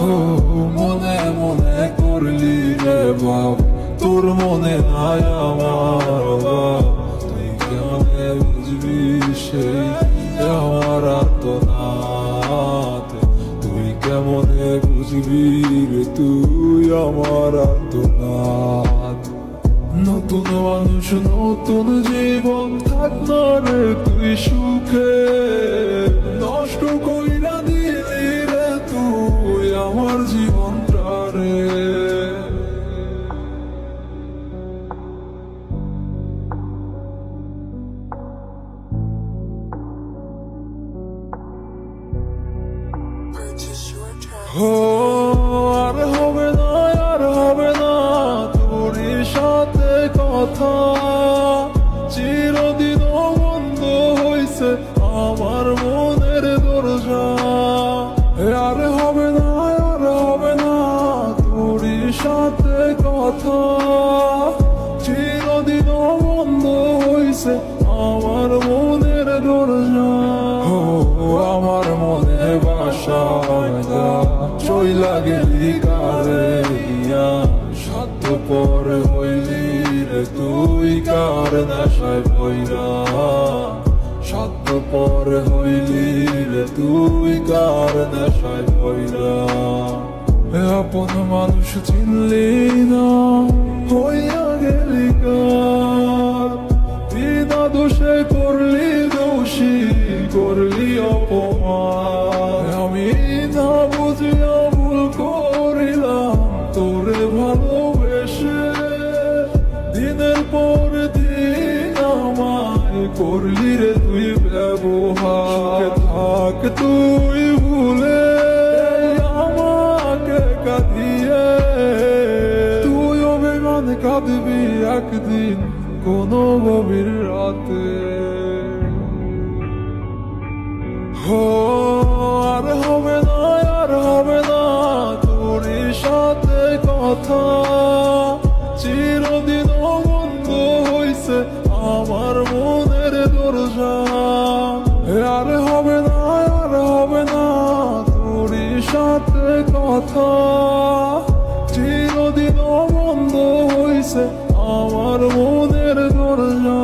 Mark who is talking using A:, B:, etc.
A: ও মনে মনে করলি রে বাপ, তোর মনে নাই আমার অভাব। তুই কেমনে বুঝবি সেই আমার আর্তনাদ, তুই কেমনে বুঝবি রে তুই আমার আর্তনাদ। নতুন মানুষ নতুন জীবন, থাক না রে তুই সুখে, নষ্ট কইরা দিলি রে তুই আমার জীবনটা রে। ও আর হবে না, আর হবে না তোর সাথে কথা, চিরদিন বন্ধ হইছে আমার মনের দরজা। আর হবে না, আর হবে না তোর সাথে কথা, চিরদিন বন্ধ হইছে আমার মনের দরজা। ও আমার মনে বাসা চইলা গেলি কারে ইয়া, সাধ্য পর হইলি রে তুই কার নেশায় পইরা, সাধ্য পর হইলি রে তুই কার নেশায় পইরা। আপন মানুষ চিনলি না, হইয়া গেলি কার, বিনা দোষে করলি দোষী, করলি অপমান। আমি না বুঝিয়া ভুল করিলাম তোরে ভালোবেসে, দিনের পর দিন আমায় করলি রে তুই ব্যবহার। থাক তুই ভুলে আমাকে কাঁদিয়ে, তুই অভিমান কাঁদবি একদিন কোনো গভীর রাতে। আর হবে না, আর হবে না তোর সাথে কথা, চিরদিন বন্ধ হইছে আমার মনের দরজা। আর হবে না, আর হবে না তোর সাথে কথা, চিরদিন বন্ধ হইছে আমার মনের দরজা।